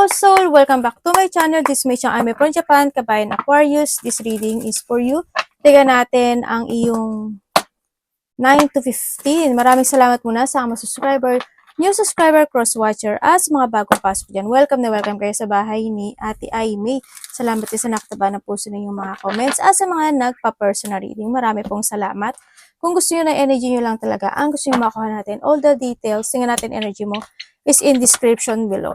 Hello soul! Welcome back to my channel. This is Mei Chang. I'm from Japan, Kabayan Aquarius. This reading is for you. Tignan natin ang iyong 9 to 15. Maraming salamat muna sa mga subscriber, new subscriber, cross-watcher, at sa mga bagong pasok dyan. Welcome na welcome kayo sa bahay ni Ate Aimee. Salamat din sa nakataba ng puso ninyong mga comments. At sa mga nagpa-personal reading, marami pong salamat. Kung gusto nyo na energy nyo lang talaga, ang gusto nyo makuha natin, all the details, tingnan natin energy mo, is in description below.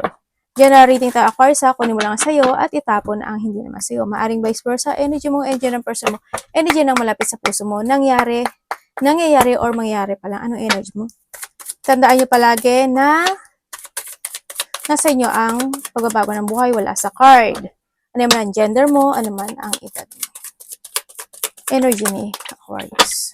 Diyan na reading tayo Aquarius, kunin mo lang sa'yo at itapon ang hindi naman sa'yo. Maaring vice versa, energy mo, energy ng person mo, energy ng malapit sa puso mo, nangyayari or mangyayari pa lang. Anong energy mo? Tandaan nyo palagi na nasa inyo ang pagbabago ng buhay, wala sa card. Ano man ang gender mo, ano man ang edad mo. Energy ni Aquarius.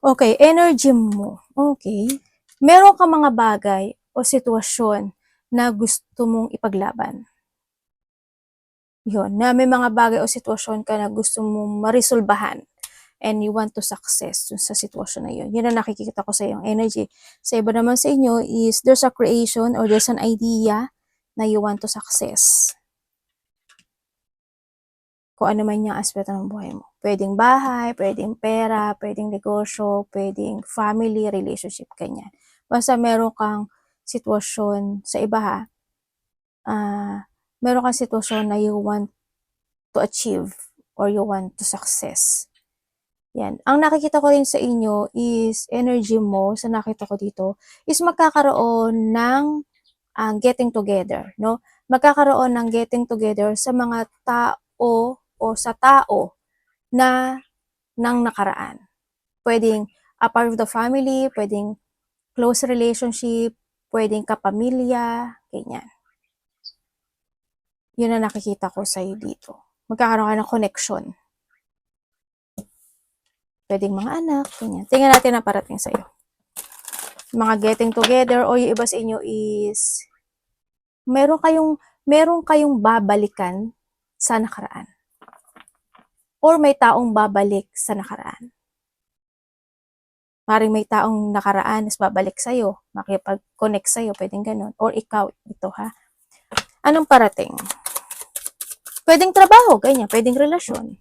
Okay, energy mo. Okay. Meron ka mga bagay o sitwasyon na gusto mong ipaglaban. Yun, na may mga bagay o sitwasyon ka na gusto mong marisolbahan and you want to success sa sitwasyon na yun. Yun ang nakikita ko sa iyong energy. Sa iba naman sa inyo is there's a creation or there's an idea na you want to success. Kung ano man yung aspeto ng buhay mo. Pwedeng bahay, pwedeng pera, pwedeng negosyo, pwedeng family, relationship, ganyan. Basta meron kang sitwasyon sa iba ha, meron kang sitwasyon na you want to achieve or you want to success. Yan. Ang nakikita ko rin sa inyo is energy mo, sa nakita ko dito, is magkakaroon ng getting together, no? Magkakaroon ng getting together sa mga tao o sa tao na nang nakaraan. Pwedeng a part of the family, pwedeng close relationship, pwedeng kapamilya, ganyan. Yun ang nakikita ko sa iyo dito. Magkakaroon ka ng connection. Pwedeng mga anak, ganyan. Tingnan natin ang parating sa iyo. Mga getting together o yung iba sa inyo is meron kayong babalikan sa nakaraan. Or may taong babalik sa nakaraan. Maring may taong nakaraan is babalik sa'yo, makipag-connect sa'yo, pwedeng ganun. Or ikaw, ito ha. Anong parating? Pwedeng trabaho, ganyan. Pwedeng relasyon.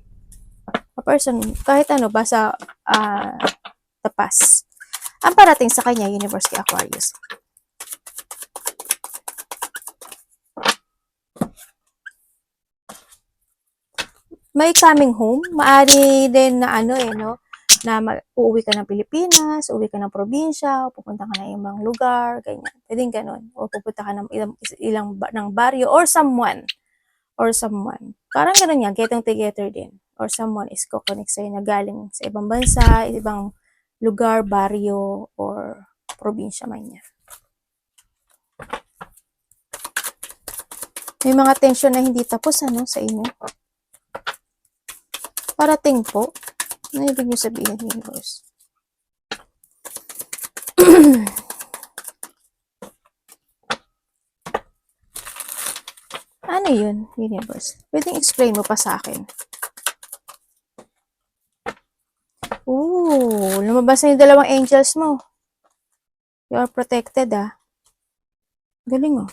A person, kahit ano, basta tapas. Ang parating sa kanya, Universe kay Aquarius. May coming home, maari din na ano no, na uuwi ka ng Pilipinas, uuwi ka ng probinsya, o pupunta ka ng ibang lugar, ganyan. Pwedeng ganun. O pupunta ka ng ng baryo, or someone. Parang ganun yan, getting together din. Or someone is ko-connect sa'yo na galing sa ibang bansa, ibang lugar, baryo, or probinsya man yan. May mga tension na hindi tapos, ano, sa inyo. Parating po. Ano ibig nyo sabihin, Universe? Ano yun, Universe? Pwedeng explain mo pa sa akin. Ooh, lumabas na yung dalawang angels mo. You are protected, ah. Galing, oh.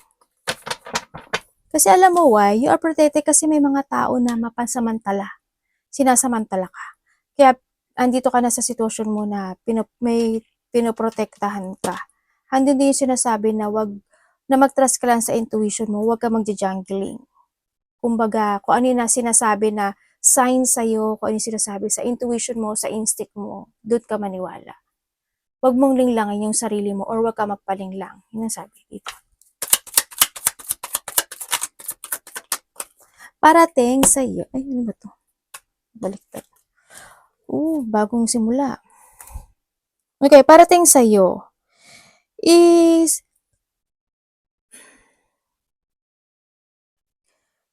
Kasi alam mo why? You are protected kasi may mga tao na mapansamantala. Sinasamantala ka. Kaya, andito ka na sa sitwasyon mo na may pinoprotektahan ka. Andun din yung sinasabi na mag-trust ka lang sa intuition mo, wag ka magja-jungling. Kumbaga, kung ano yung sinasabi na sign sa'yo, kung ano yung sinasabi sa intuition mo, sa instinct mo, doon ka maniwala. Wag mong linglangin yung sarili mo or wag ka magpalinglang. Yun ang sabi dito. Parating sa'yo. Ay, ano ba to? Baliktad. Bagong simula. Okay, parating sa'yo is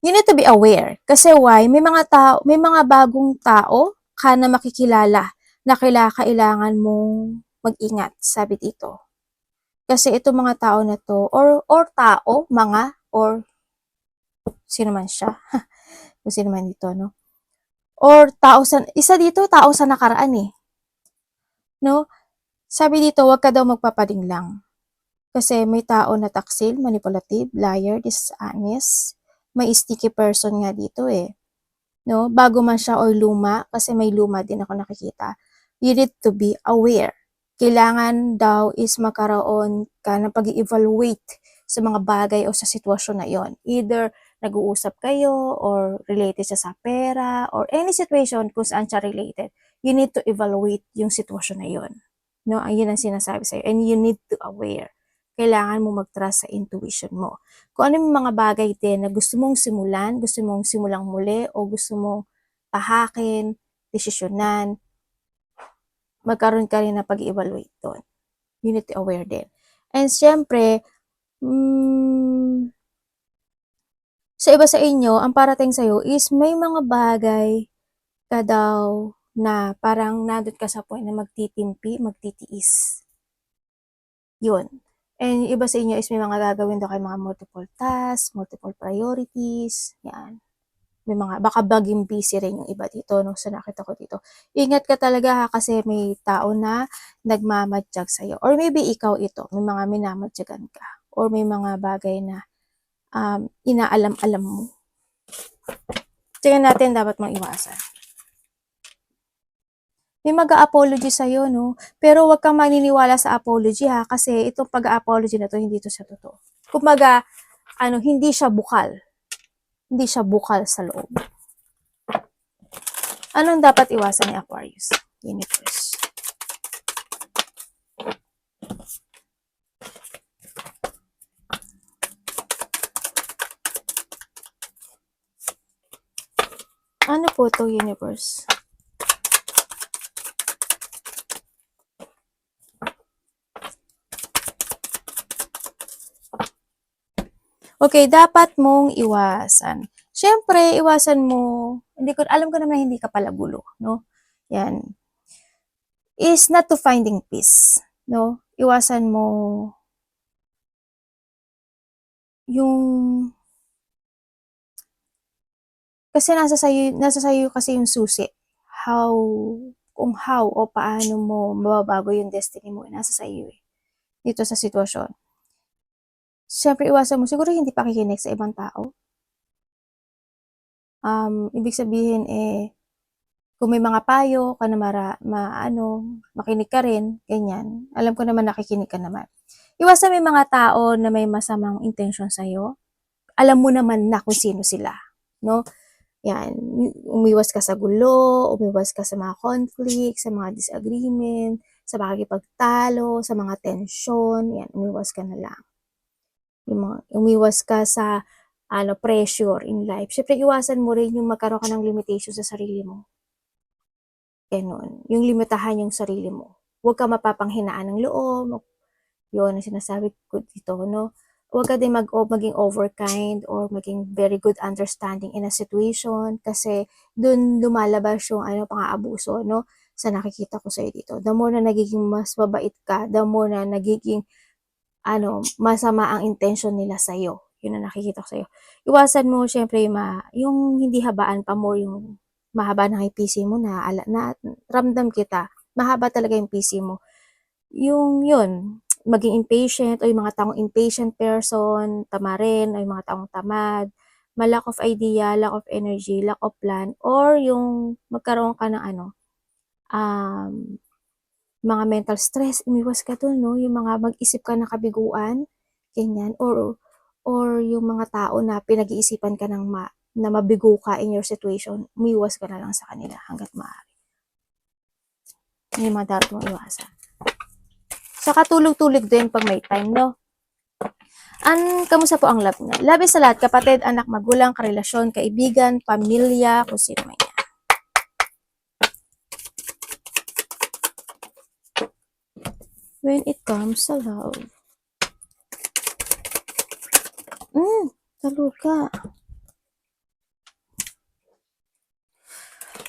you need to be aware. Kasi why? May mga bagong tao ka na makikilala na kailangan mong mag-ingat, sabi dito. Kasi itong mga tao na to, or sino man siya. Kung sino man dito, no? Or isa dito, tao sa nakaraan eh. No? Sabi dito, wag ka daw magpapading lang. Kasi may tao na taksil, manipulative, liar, dishonest. May sticky person nga dito eh. No? Bago man siya or luma, kasi may luma din ako nakikita. You need to be aware. Kailangan daw is magkaroon ka ng pag-evaluate sa mga bagay o sa sitwasyon na yon. Either nag-uusap kayo or related siya sa pera or any situation kung saan siya related. You need to evaluate yung sitwasyon na yon. No, ayun ang sinasabi sa'yo. And you need to aware. Kailangan mo mag-trust sa intuition mo. Kung ano yung mga bagay din na gusto mong simulan, gusto mong simulang muli, o gusto mong tahakin, desisyonan, magkaroon ka rin na pag-evaluate doon. You need to aware din. And syempre, sa iba sa inyo, ang parating sa'yo is may mga bagay ka daw na parang nandun ka sa point na magtitimpi, magtitiis. Yun. And iba sa inyo is may mga gagawin daw kayo mga multiple tasks, multiple priorities, yan. May mga, baka baging busy rin yung iba dito, no, sa nakita ko dito. Ingat ka talaga ha, kasi may tao na nagmamadjag sa'yo. Or maybe ikaw ito, may mga minamadyagan ka. Or may mga bagay na inaalam-alam mo. Tingnan natin dapat mong iwasan. May mag-a-apology sa'yo, no? Pero huwag kang maniniwala sa apology, ha? Kasi itong pag-a-apology na to, hindi to sa totoo. Kumbaga, hindi siya bukal. Hindi siya bukal sa loob. Anong dapat iwasan ni Aquarius? Universe. Ano po to, Universe? Okay, dapat mong iwasan. Siyempre, iwasan mo, alam ko naman hindi ka pala gulo, no? Yan. Is not to finding peace, no? Iwasan mo yung kasi nasa sayo kasi yung susi. Kung how o paano mo mababago yung destiny mo, nasa sayo eh. Dito sa sitwasyon. Siyempre, iwasan mo, siguro hindi pakikinig sa ibang tao. Ibig sabihin kung may mga payo ka na makinig ka rin, ganyan. Alam ko naman nakikinig ka naman. Iwasan may mga tao na may masamang intention sa'yo. Alam mo naman na kung sino sila, no? Yan, umiwas ka sa gulo, umiwas ka sa mga conflict, sa mga disagreement, sa pakikipagtalo, sa mga tension, yan, umiwas ka na lang. Umiwas ka sa pressure in life. Siyempre, iwasan mo rin yung magkaroon ka ng limitation sa sarili mo. Ganon. Yung limitahan yung sarili mo. Huwag ka mapapanghinaan ng loob. Yun, ang sinasabi ko dito, no? Huwag ka din maging overkind or maging very good understanding in a situation kasi dun lumalabas yung pang-aabuso, no? Sa nakikita ko sa'yo dito. The more na nagiging mas mabait ka, the more na nagiging masama ang intention nila sa'yo. Yun ang nakikita ko sa'yo. Iwasan mo, syempre, yung hindi habaan pa more yung mahaba na yung PC mo na ramdam kita. Mahaba talaga yung PC mo. Yun, maging impatient o yung mga taong impatient person, tamarin, o yung mga taong tamad, lack of idea, lack of energy, lack of plan, or yung magkaroon ka ng mga mental stress, umiwas ka dun, no? Yung mga mag-isip ka ng kabiguan, ganyan, or yung mga tao na pinag-iisipan ka na mabigo ka in your situation, umiwas ka na lang sa kanila hanggat maaari. Yung mga dapat mong iwasan. Saka tulog-tulog din pag may time, no? Kamusta po ang love niya? Love is sa lahat, kapatid, anak, magulang, karelasyon, kaibigan, pamilya, kung sino man yan. When it comes sa love. Talo ka.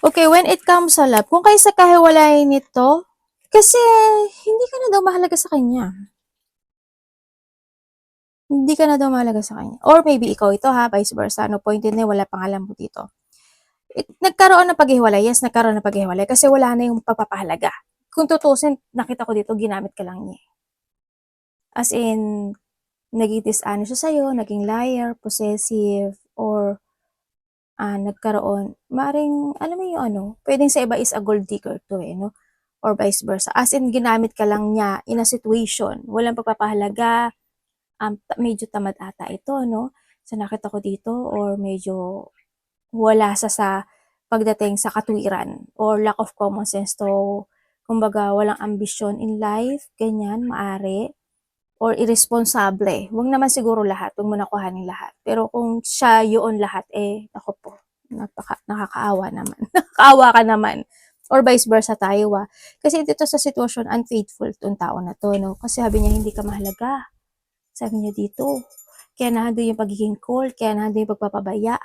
Okay, when it comes sa love, kung kayo sa kahiwalay nito, kasi hindi ka na daw mahalaga sa kanya. Hindi ka na daw mahalaga sa kanya. Or maybe ikaw ito ha, vice versa. No point din wala pang alam mo dito. Nagkaroon ng paghiwalay. Yes, nagkaroon ng paghiwalay kasi wala na yung pagpapahalaga. Kung tutusin, nakita ko dito, ginamit ka lang niya. As in, naging dishonest siya sa'yo, naging liar, possessive, or nagkaroon, maring, alam mo yung ano, pwedeng sa iba is a gold digger to no? Or vice versa. As in, ginamit ka lang niya in a situation, walang pagpapahalaga, medyo tamad ata ito, no? Sa nakita ko dito, or medyo wala sa pagdating sa katwiran, or lack of common sense to, kumbaga, walang ambisyon in life, ganyan, maari, or irresponsible. Huwag naman siguro lahat, huwag mo nakuhanin lahat. Pero kung siya yun lahat, ako po, nakakaawa naman. Nakakaawa ka naman. Or vice versa tayo Kasi dito sa sitwasyon, unfaithful tong tao na to, no? Kasi sabi niya, hindi ka mahalaga. Sabi niya dito. Kaya nandun yung pagiging cold, kaya nandun yung pagpapabaya,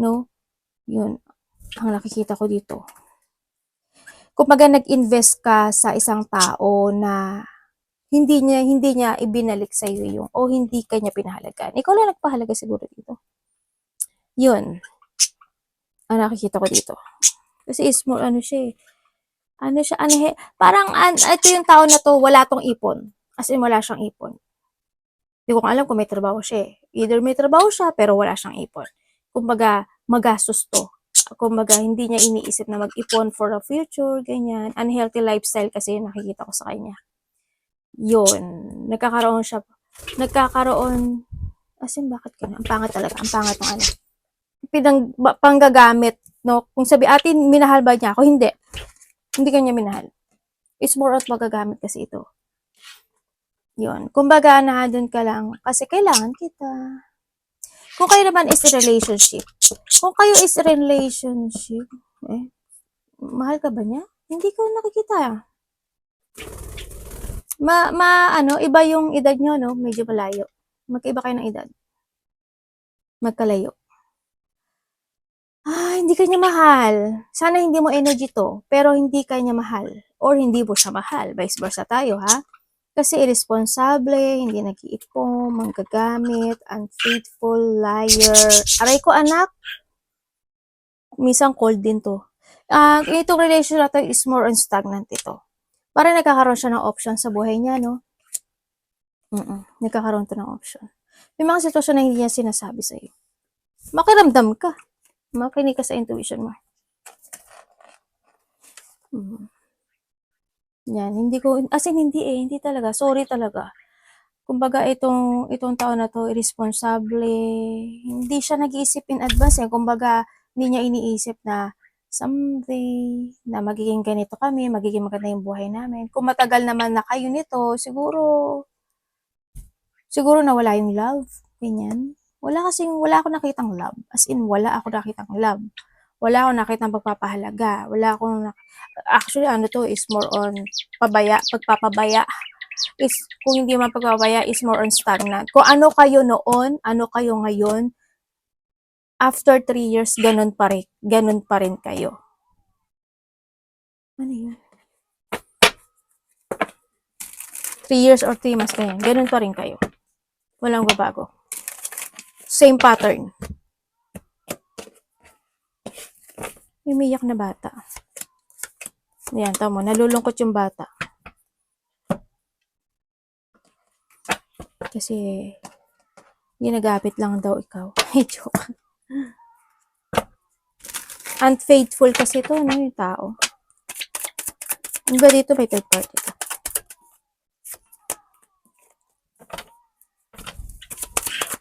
no? Yun, ang nakikita ko dito. Kumbaga nag-invest ka sa isang tao na hindi niya ibinalik sa iyo yung o hindi kanya pinahalagan. Ikaw lang nagpahalaga siguro dito. Yun. Ang nakikita ko dito. Kasi is more ano siya parang ito yung tao na to wala tong ipon. As in wala siyang ipon. Hindi ko alam kung may trabaho siya Either may trabaho siya pero wala siyang ipon. Kumbaga magastos to. Kumbaga hindi niya iniisip na mag-ipon for the future, ganyan. Unhealthy lifestyle kasi yung nakikita ko sa kanya. Yun. Nagkakaroon, as in, bakit ka Ang pangat talaga. Ang pangat ng ano. Panggagamit, no? Kung sabi atin, minahal ba niya ako? Hindi. Hindi kanya minahal. It's more of magagamit kasi ito. Yun. Kumbaga, nahadon ka lang kasi kailangan kita. Kung kayo naman is relationship, mahal ka ba niya? Hindi ko nakikita. Iba yung edad nyo, no? Medyo malayo. Magkaiba kayo ng edad. Magkalayo. Hindi ka niya mahal. Sana hindi mo energy to, pero hindi ka niya mahal. Or hindi mo siya mahal. Vice versa tayo, ha? Kasi irresponsible, hindi nag-iipon, manggagamit, unfaithful, liar. Aray ko, anak. Minsan cold din to. Itong relationship na to is more on stagnant ito. Parang nagkakaroon siya ng option sa buhay niya, no? Nagkakaroon to ng option. May mga sitwasyon na hindi niya sinasabi sa'yo. Makiramdam ka. Makinig ka sa intuition mo. Yan, hindi talaga, sorry talaga. Kumbaga itong tao na to irresponsible, hindi siya nag-iisip in advance kumbaga hindi niya iniisip na someday na magiging ganito kami, magiging maganda yung buhay namin. Kung matagal naman na kayo nito, siguro nawala yung love, ganyan. Wala akong nakitang love. As in, wala ako nakitang love. Wala akong nakitang pagpapahalaga. Actually, to is more on pagpapabaya. Is, kung hindi man pagpapabaya, is more on stagnant. Kung ano kayo noon, ano kayo ngayon, after 3 years, ganun pa rin kayo. Ano yun? 3 years or 3 months ganyan, ganun pa rin kayo. Walang babago. Same pattern. Umiyak na bata. Yan, tamo, nalulungkot yung bata. Kasi, ginagapit lang daw ikaw. Joke. Unfaithful kasi ito, no, yung tao. Iba dito, may third party.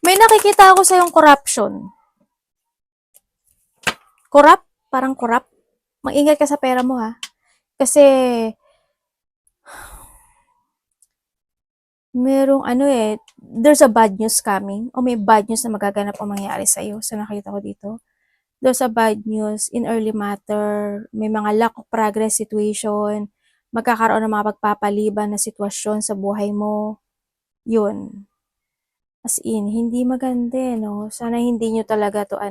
May nakikita ako sa yung corruption. Parang corrupt. Mag-ingat ka sa pera mo, ha. Kasi, merong there's a bad news coming, o may bad news na magaganap o mangyayari sa'yo. So, nakita ko dito. There's a bad news in early matter, may mga lack of progress situation, magkakaroon ng mga pagpapaliban na sitwasyon sa buhay mo. Yun. As in, hindi maganda, no? Sana hindi nyo talaga to,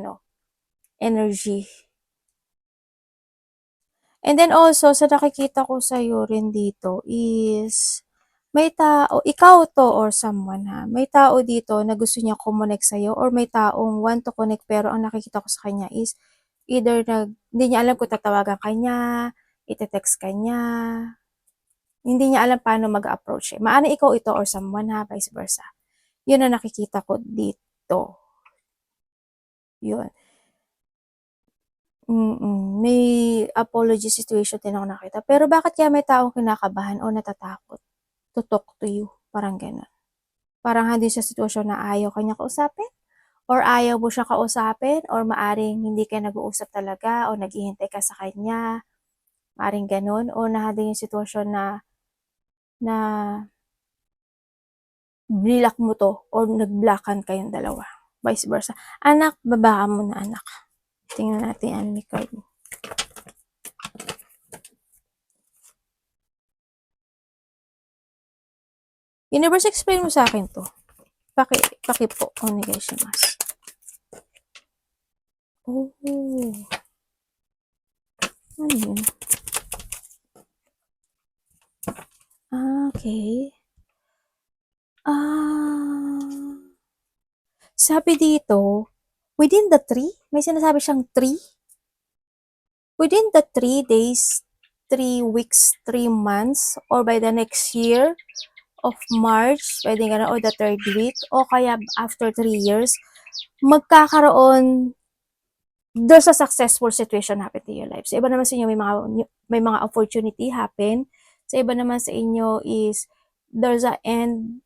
energy. And then also, sa nakikita ko sa'yo rin dito is, may tao, ikaw to or someone ha, may tao dito na gusto niya kumonek sa'yo or may taong want to connect pero ang nakikita ko sa kanya is either hindi niya alam kung tatawagan ka niya, ite-text ka niya, hindi niya alam paano mag-approach eh. Maaaring ikaw ito or someone ha, vice versa. Yun ang nakikita ko dito. Yun. May apology situation din ako nakita. Pero bakit kaya may taong kinakabahan o natatakot to talk to you? Parang gano'n. Parang hindi sa sitwasyon na ayaw kanya kausapin or ayaw mo siya kausapin or maaring hindi kayo nag-uusap talaga o naghihintay ka sa kanya. Maaring gano'n o nahading yung sitwasyon na nilak mo to or nag-blockan kayong dalawa. Vice versa. Anak, baba mo na anak. Tingnan natin ano ni card mo. Universe, explain mo sa akin to. Paki po. Onegaishimasu. Oh. Ano yun? Okay. Sabi dito, within the 3, may sinasabi siyang 3. Within the 3 days, 3 weeks, 3 months, or by the next year of March, pwede nga na, or the 3rd week, o kaya after 3 years, magkakaroon, there's a successful situation happen to your life. Sa iba naman sa inyo, may mga opportunity happen. Sa iba naman sa inyo is, there's a end,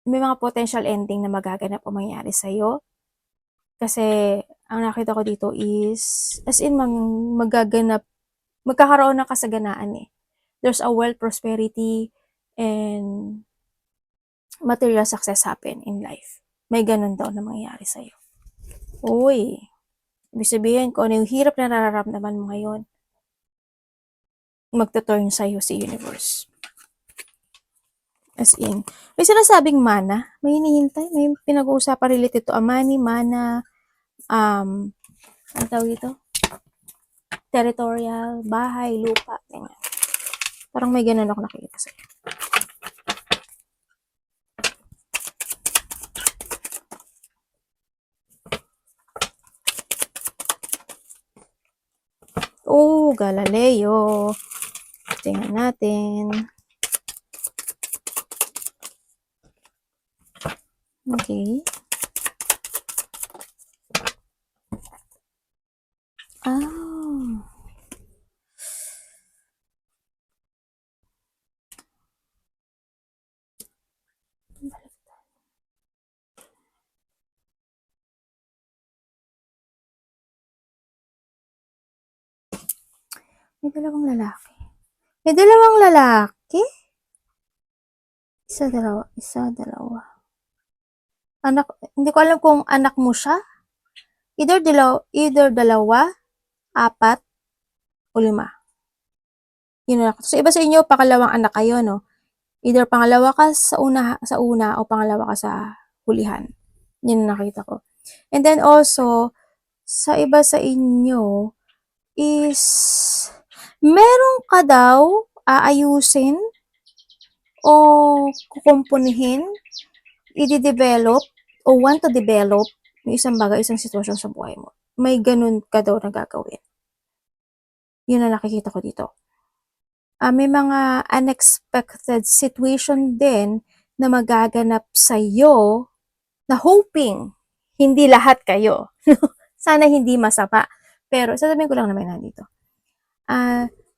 may mga potential ending na magaganap o mangyari sa'yo. Kasi, ang nakita ko dito is, as in, magkakaroon ng kasaganaan eh. There's a wealth, prosperity, and material success happen in life. May ganun daw na mangyayari sa'yo. Uy, ibig sabihin, kung ano yung hirap na nararamdaman mo ngayon, magtuturn sa'yo si universe. As in, may sinasabing mana, may hinihintay, may pinag-uusapan related to money, mana, ano tawag ito? Territorial, bahay, lupa, ganyan. Parang may ganun ako nakikita sa'yo. Oh, Galileo. Tingnan natin. Okay. May dalawang lalaki. May dalawang lalaki? Isa, dalawa. Anak, hindi ko alam kung anak mo siya. Either dalawa, 4, o 5. Yun na. So, iba sa inyo, pakalawang anak kayo, no? Either pangalawa ka sa una o pangalawa ka sa hulihan. Yun na nakita ko. And then also, sa iba sa inyo is meron ka daw aayusin o kukumpunihin, i-develop o want to develop yung isang bagay, isang sitwasyon sa buhay mo. May ganun ka daw na gagawin. Yun na nakikita ko dito. May mga unexpected situation din na magaganap sa iyo na hoping hindi lahat kayo. Sana hindi masama. Pero sasabihin ko lang naman nandito.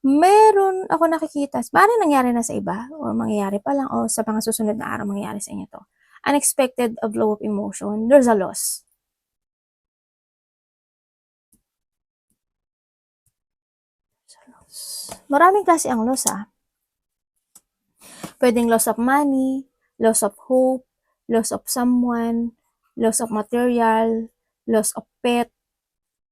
Meron ako nakikita, maaaring nangyari na sa iba o mangyayari pa lang o sa mga susunod na araw mangyayari sa inyo to. Unexpected of flow of emotion, there's a loss. Maraming klase ang loss Pwedeng loss of money, loss of hope, loss of someone, loss of material, loss of pet,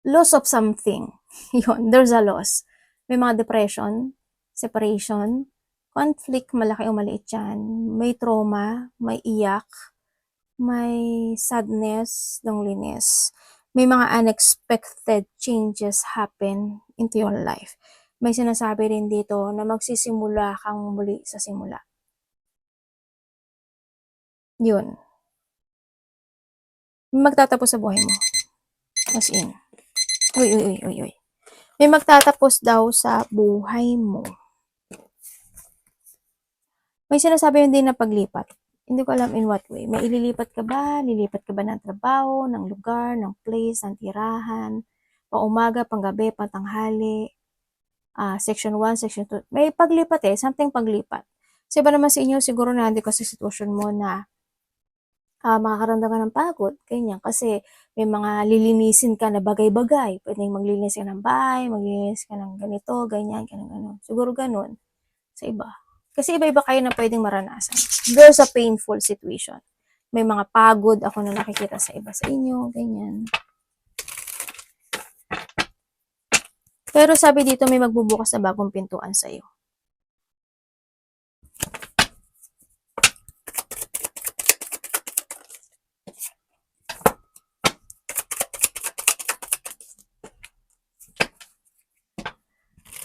loss of something. Yun, there's a loss. May mga depression, separation, conflict, malaki o maliit yan. May trauma, may iyak, may sadness, loneliness. May mga unexpected changes happen into your life. May sinasabi rin dito na magsisimula kang muli sa simula. Yun. May magtatapos sa buhay mo. As in. Uy, uy, uy, uy, uy. May magtatapos daw sa buhay mo. May sinasabi yun din na paglipat. Hindi ko alam in what way. May ililipat ka ba? Lilipat ka ba ng trabaho, ng lugar, ng place, ng tirahan, pang umaga, pang gabi, pang tanghali, section 1, section 2. May paglipat eh, something paglipat. Kasi iba naman sa inyo, siguro na hindi ko sa sitwasyon mo na makakaramdam ka ng pagod, ganyan. Kasi may mga lilinisin ka na bagay-bagay. Pwedeng maglinis ka ng bahay, maglinis ka ng ganito, ganyan, ganun. Siguro ganun sa iba. Kasi iba-iba kayo na pwedeng maranasan. There's a painful situation. May mga pagod ako na nakikita sa iba sa inyo, ganyan. Pero sabi dito, may magbubukas na bagong pintuan sa'yo.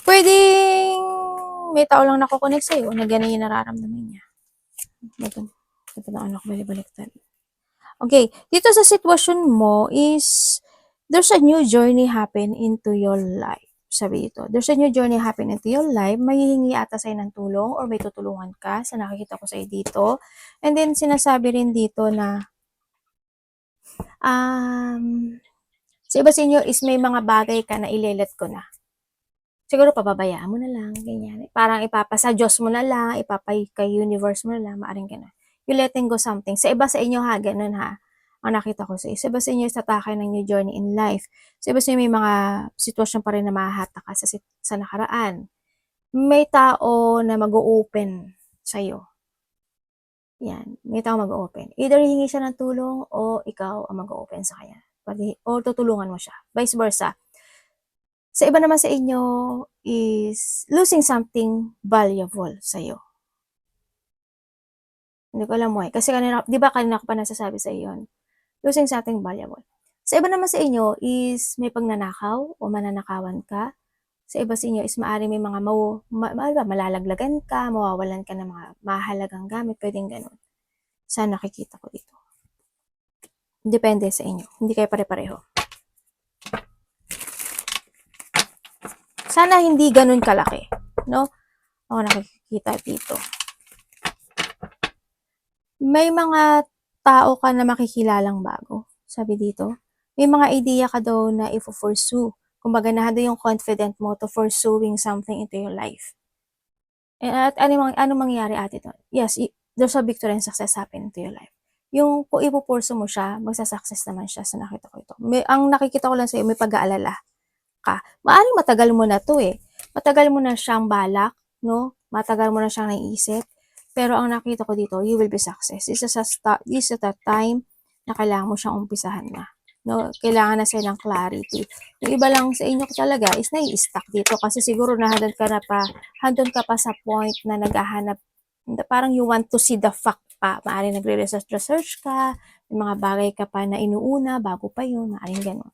Pwedeng may tao lang nakukonek sa'yo na ganun yung nararamdaman niya. Ito na anak, balik-baliktad. Okay, dito sa sitwasyon mo is there's a new journey happen into your life. Sabi dito, there's a new journey happen into your life. May hihingi ata sa'yo ng tulong or may tutulungan ka sa nakikita ko sa'yo dito. And then, sinasabi rin dito na sa iba sa inyo is may mga bagay ka na ilelet ko na. Siguro pababayaan mo na lang, ganyan. Parang ipapasa Diyos mo na lang, kay universe mo na lang, maaring gano'n. You letting go something. Sa iba sa inyo ha, ganun ha. Ang nakita ko sa iba sa inyo is tatake ng new journey in life. Sa iba sa inyo may mga sitwasyon pa rin na mahahata ka sa nakaraan. May tao na mag-o-open sa'yo. Yan. May tao mag-o-open. Either hihingi siya ng tulong o ikaw ang mag-o-open sa kanya. O tutulungan mo siya. Vice versa. Sa iba naman sa inyo is losing something valuable sa'yo. Hindi ko alam why. Kasi kanina, di ba kanina ko pa nasasabi sa iyo, losing something valuable. Sa iba naman sa inyo is may pagnanakaw o mananakawan ka. Sa iba sa inyo is maari may mga malalaglagan ka, mawawalan ka ng mga mahalagang gamit, pwedeng ganun. Sa nakikita ko dito. Depende sa inyo. Hindi kayo pare-pareho. Sana hindi ganun kalaki, no? Ako nakikita dito. May mga tao ka na makikilalang bago, sabi dito. May mga idea ka daw na i-pursue. Kumbaga na yung confident mo to pursuing something into your life. At ano mangyayari ate to? Yes, there's a victory and success happen into your life. Yung kung ipupurso mo siya, magsasuccess naman siya sa nakita ko ito. Ang nakikita ko lang sa'yo, may pag-aalala ka. Maaring matagal mo na to eh. Matagal mo na siyang balak, no? Matagal mo na siyang naiisip. Pero ang nakita ko dito, you will be success. This is a time na kailangan mo siyang umpisahan na. No? Kailangan na sa'yo ng clarity. Yung iba lang sa inyo talaga is nai-stuck dito kasi siguro handon ka pa sa point na naghahanap, parang you want to see the fact pa. Maaaring nagre-research ka, may mga bagay ka pa na inuuna bago pa yun, maaaring gano'n.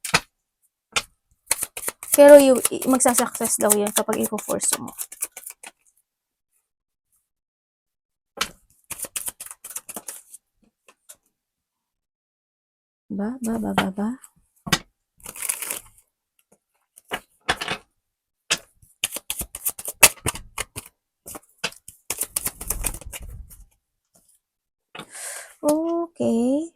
Pero magsasuccess daw yan kapag i-force mo. Ba? Okay.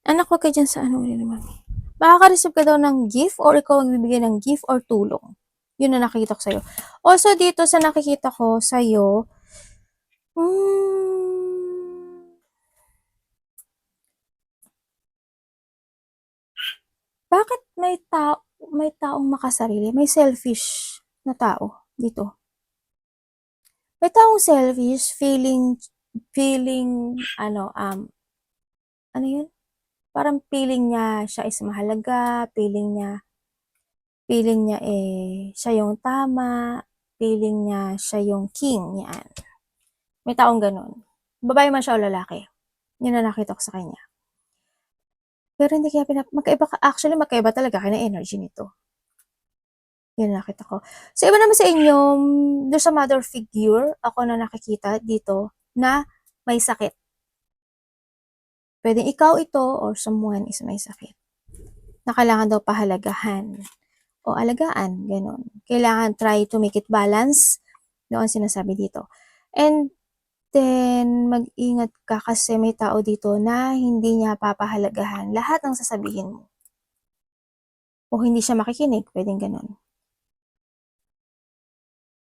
Anak, wag ka dyan sa ano ni mami. Makaka-receive ka daw ng gift or ikaw ang bibigyan ng gift or tulong. Yun na nakikita ko sa'yo. Also, dito sa nakikita ko sa'yo, bakit may taong makasarili? May selfish na tao dito. May taong selfish, feeling, ano yun? Parang feeling niya siya is mahalaga, feeling niya siya yung tama, feeling niya siya yung king, yan. May taong ganun. Babae man siya o lalaki. Yun na nakita ko sa kanya. Pero hindi kaya magkaiba talaga kayo ng energy nito. Yun na nakita ko. So, iba naman sa inyo, there's a mother figure ako na nakikita dito na may sakit. Pwedeng ikaw ito or someone is may sakit. Na kailangan daw pahalagahan o alagaan, ganun. Kailangan try to make it balance. Doon sinasabi dito. And then, mag-ingat ka kasi may tao dito na hindi niya papahalagahan lahat ng sasabihin mo. O hindi siya makikinig, pwedeng ganun.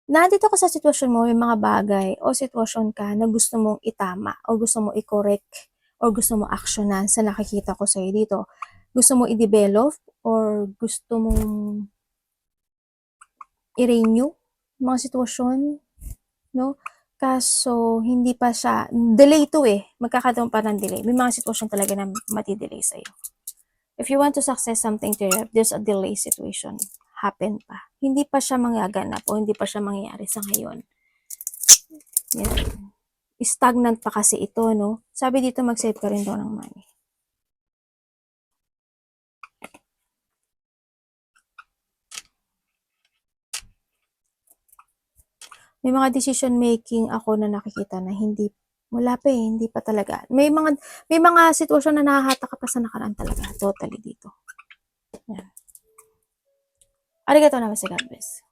Nandito ka sa sitwasyon mo, may mga bagay o sitwasyon ka na gusto mong itama o gusto mong i-correct o gusto mong aksyonan sa nakikita ko sa'yo dito. Gusto mong i-develop or gusto mong i-renew mga sitwasyon, no? Kaso, hindi pa siya, delay to eh. Magkakaroon pa ng delay. May mga sitwasyon talaga na mati-delay sa'yo. If you want to success something to your life, there's a delay situation. Happen pa. Hindi pa siya magaganap o hindi pa siya mangyayari sa ngayon. Yan. Stagnant pa kasi ito, no? Sabi dito, mag-save ka rin daw ng money. May mga decision making ako na nakikita na hindi, wala pa eh, hindi pa talaga. May mga sitwasyon na nahahatak ka pa sa nakaraan talaga. Totally dito. Yan. Arigatou naman, God bless.